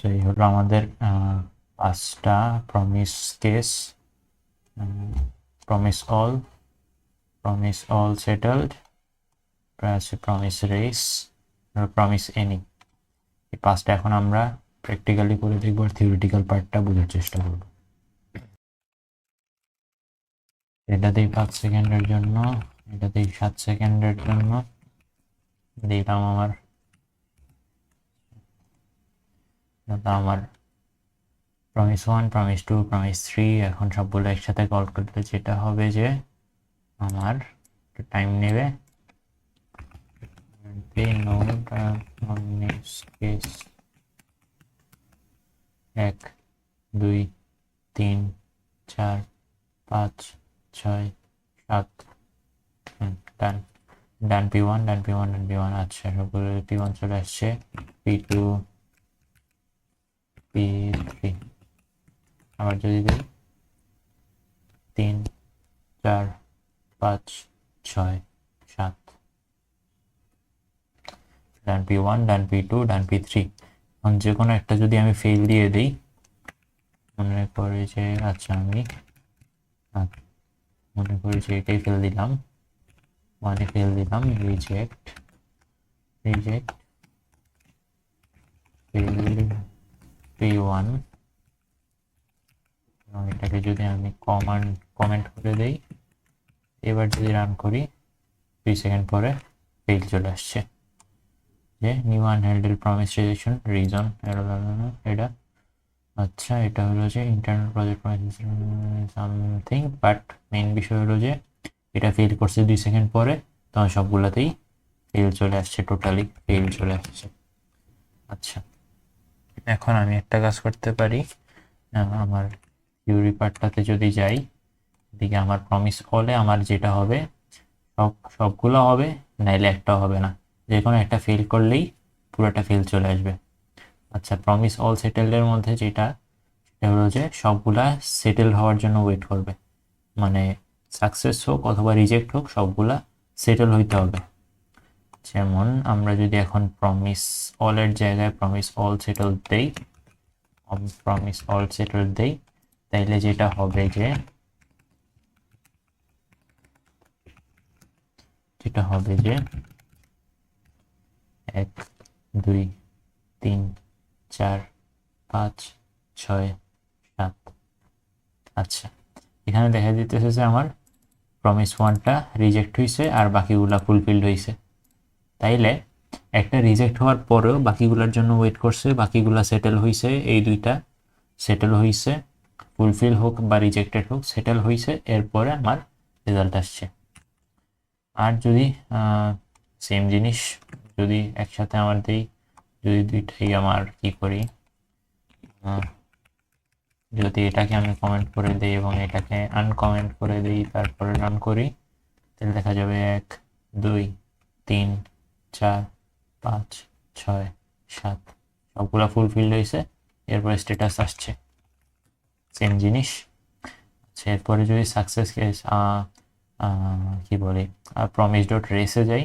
তো এই হলো আমাদের পাঁচটা promise case. Promise all settled, promise race, promise any. এই পাঁচটা এখন আমরা প্র্যাকটিক্যালি করে দেখবো আর থিওরিটিক্যাল পার্টটা বোঝার চেষ্টা করব। এটা দিই 5 সেকেন্ডের জন্য, এটা দিই 7 সেকেন্ডের জন্য, দিলাম আমার প্রমিস 1, প্রমিস 2, প্রমিস 3। এখন সবগুলো একসাথে কল করলে যেটা হবে যে আমার টাইম নেবে। কেস 1, 2, 3, 4, 5, 6, 7। ডান ডান P1, ডান P1, ডান P1। আচ্ছা, সবগুলো P1 চলে আসছে, P2, P3। আবার যদি দিই 3, 4, 5, 6, 7। ডান P1, ডান P2, ডান P3। এখন যে কোনো একটা যদি আমি ফেল দিয়ে দিই, মনে করি যে আচ্ছা আমি মনে করি যে এটাই ফেল দিলাম, মানে ফেল দিলাম, রিজেক্ট ফেল P1। এবং এটাকে যদি আমি কমেন্ট করে দেই, এবার যদি রান করি 2 সেকেন্ড পরে ফেল চলে আসছে যে নিউ আনহ্যান্ডেল প্রমিস রিজেকশন রিজন। এটা আচ্ছা, এটা হলো যে internal project something, but main বিষয় হলো যে এটা ফেল করছে 2 সেকেন্ড পরে, তখন সবগুলোতেই ফেল চলে আসছে, টোটালি ফেল চলে আসছে। আচ্ছা, এখন আমি একটা কাজ করতে পারি, আমার থিওরি পার্টটাতে যদি যাই, এদিকে আমার প্রমিস অলে আমার যেটা হবে সবগুলো হবে, নাইলে একটা হবে না, যে কোনো একটা ফেল করলেই পুরোটা ফেল চলে আসবে। আচ্ছা, প্রমিস অল সেটেলডের মধ্যে যেটা, সেটা হলো যে সবগুলা সেটেল হওয়ার জন্য ওয়েট করবে, মানে সাকসেস হোক অথবা রিজেক্ট হোক সবগুলা সেটেল হইতে হবে। যেমন আমরা যদি এখন প্রমিস অলের জায়গায় প্রমিস অল সেটেল দেই, তাইলে যেটা হবে যে 1, 2, 3, 4, 5, 6, 7। আচ্ছা, এখানে দেখা দিতেছে যে আমার প্রমিস 1টা রিজেক্ট হয়েছে আর বাকিগুলা ফুলফিলড হয়েছে। তাইলে একটা রিজেক্ট হওয়ার পরেও বাকিগুলোর জন্য ওয়েট করছে, বাকিগুলা সেটেল হয়েছে, এই দুইটা সেটেল হয়েছে, ফুলফিল হোক বা রিজেক্টেড হোক সেটেল হয়েছে, এরপরে আমার রেজাল্ট আসছে। আর যদি সেম জিনিস যদি একসাথে আমার দিই, যদি দুইটাই আমার কি করি, যদি এটাকে আমি কমেন্ট করে দিই এবং এটাকে আনকমেন্ট করে দিই, তারপরে রান করি, তাহলে দেখা যাবে 1, 2, 3, 4, 5, 6, 7 সবগুলো ফুলফিল হয়েছে, এরপরে স্ট্যাটাস আসছে সেম জিনিস। আচ্ছা, এরপরে যদি সাকসেস কেস কি বলি প্রমিস ডট রেসে যাই,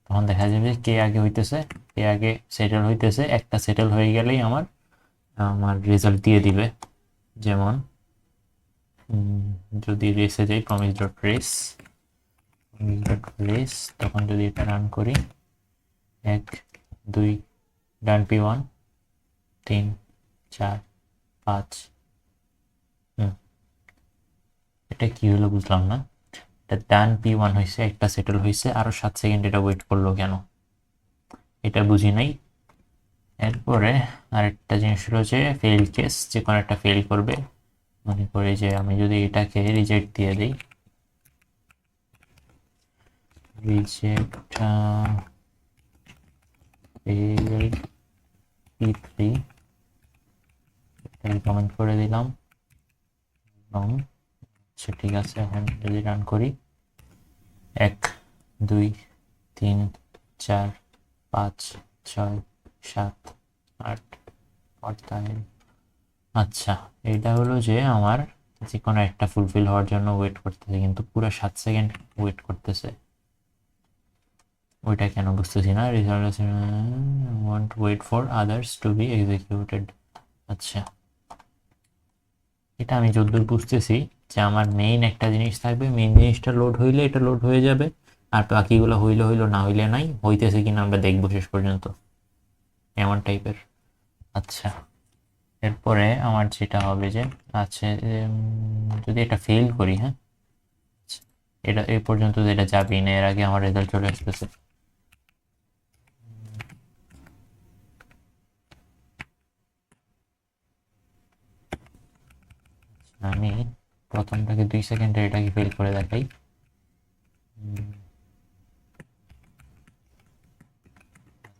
তখন দেখা যাবে কে আগে হইতেছে, কে আগে সেটেল হইতেছে, একটা সেটেল হয়ে গেলেই আমার রেজাল্ট দিয়ে দিবে। যেমন যদি রেসে যাই প্রমিস ডট রেস, তখন যদি এটা রান করি 1, 2, ডান P1, 3, 4, 5। এটা কি হলো বুঝলাম না, এটা ডান P1 হয়েছে, একটা সেটেল হয়েছে, আরো 7 সেকেন্ড এটা ওয়েট করলো কেন, এটা বুঝি নাই। এরপরে আরেকটা জিনিস হলো যে ফেল কেস, যে কোনো একটা ফেল করবে, মনে করি যে আমি যদি এটাকে রিজেক্ট দিয়ে দিই, রিজেক্ট ফেল P3, কমেন্ট করে দিলাম এবং আচ্ছা ঠিক আছে, এখন যদি রান করি 1, 2, 3, 4, 5, 6, 7, 8, 9। আচ্ছা, এটা হলো যে আমার যে কোনো একটা ফুলফিল হওয়ার জন্য ওয়েট করতেছে, কিন্তু পুরো 7 সেকেন্ড ওয়েট করতেছে, ওইটা কেন বুঝতেছি না। Result want wait for others to be executed. আচ্ছা, এটা আমি যতদূর বুঝতেছি যে আমার মেইন একটা জিনিস থাকবে, মেইন জিনিসটা লোড হইলে এটা লোড হয়ে যাবে, আর বাকিগুলো হইলে হইলো, না হইলে নাই, হইতেছে কিনা আমরা দেখবো শেষ পর্যন্ত, এমন টাইপের। আচ্ছা, এরপরে আমার যেটা হবে যে, আচ্ছা যদি এটা ফেল করি, হ্যাঁ আচ্ছা, এটা এই পর্যন্ত যেটা যাবেই না, এর আগে আমার রেজাল্ট চলে আসতেছে। আমি প্রথমটাকে 2 সেকেন্ডে এটাকে ফেল করে দেখাই।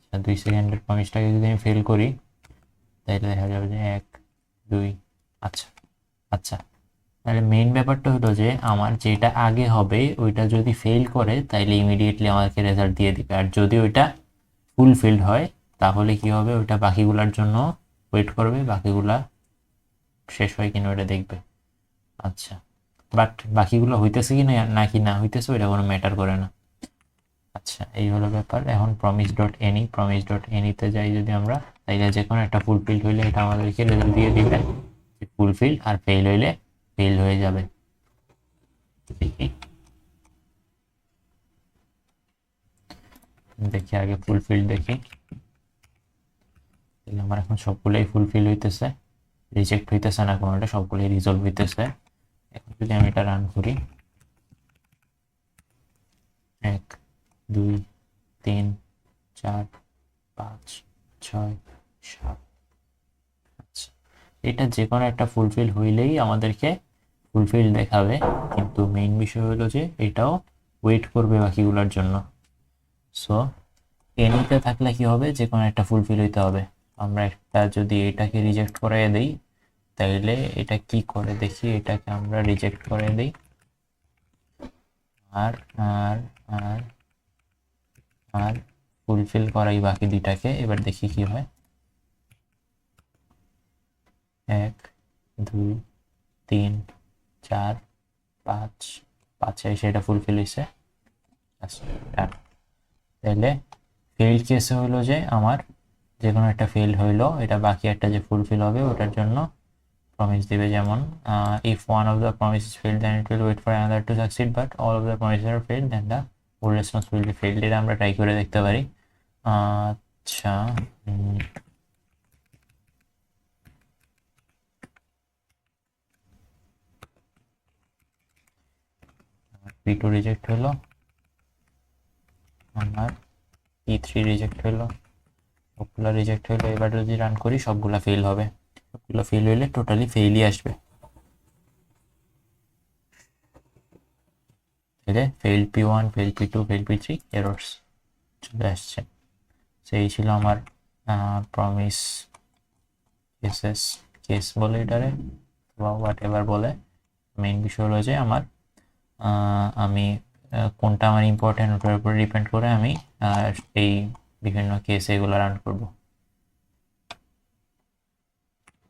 আচ্ছা, 2 সেকেন্ডের প্রমিসটাকে যদি আমি ফেল করি তাহলে দেখা যাবে যে 1 2। আচ্ছা আচ্ছা, তাহলে মেইন ব্যাপারটা হলো যে আমার যেটা আগে হবে ওইটা যদি ফেল করে তাইলে ইমিডিয়েটলি আমাকে রেজাল্ট দিয়ে দিবে, আর যদি ওইটা ফুলফিলড হয় তাহলে কি হবে, ওইটা বাকিগুলার জন্য ওয়েট করবে, বাকিগুলা শেষ হয় কিনা ওইটা দেখবে। আচ্ছা, বাট বাকিগুলো হইতেছে কি না নাকি না হইতেছে ওইটা কোনো ম্যাটার করে না। আচ্ছা, এই হলো ব্যাপার। এখন প্রমিস ডট এনিতে যাই যদি আমরা, তাইলে যে কোনো একটা ফুলফিল হইলে এটা আমাদেরকে রেজাল্ট দিয়ে দিবে ফুলফিল, আর ফেল হইলে ফেল হয়ে যাবে। দেখি দেখি আগে ফুলফিল দেখি, তাহলে আমার এখন সবগুলোই ফুলফিল হইতেছে, রিজেক্ট হইতেছে না কোনোটা, সবগুলোই রিজলভ হইতেছে। এখন যদি আমি এটা রান করি, 1 2 3 4 5 6 7। আচ্ছা, এটা যে কোনো একটা ফুলফিল হইলেই আমাদেরকে ফুলফিল দেখাবে, কিন্তু মেইন বিষয় হলো যে এটাও ওয়েট করবে বাকিগুলোর জন্য। সো এনিতে থাকলে কি হবে, যে কোনো একটা ফুলফিল হইতে হবে। আমরা একটা যদি এটাকে রিজেক্ট করে দিই তাইলে এটা কি করে দেখি, এটাকে আমরা রিজেক্ট করে দিই, আর আর আর আর ফুলফিল করাই বাকি দুইটাকে, এবার দেখি কি হয়। 1 2 3 4 5 5 সেটা ফুলফিল হয়েছে। আচ্ছা, তাহলে ফেইল্ড কেসে হলো যে আমার যে কোনো একটা ফেল হইলো, এটা বাকি একটা যে ফুলফিল হবে ওটার জন্য প্রমিস দিবে, যেমন if one of the promises failed then it will wait for another to succeed, but all of the promises are failed then the whole response will be failed। এটা আমরা ট্রাই করে দেখতে পারি। আচ্ছা, P2 রিজেক্ট হলো, আমার P3 reject হলো, সবগুলো রিজেক্ট হলো। এবার যদি রান করি সবগুলা ফেল হবে, সবগুলো ফেল হইলে টোটালি ফেলই আসবে। তাহলে fail P1 fail P2 fail P3 errors চলে আসছে। সেই ছিল আমার প্রমিস কেস বলে এটারে, বা হোয়াট এভার বলে। মেইন বিষয় হলো যে আমার আমি কোনটা আমার ইম্পর্টেন্ট ওটার উপর ডিপেন্ড করে আমি এই বিভিন্ন কেস এগুলো রান করব।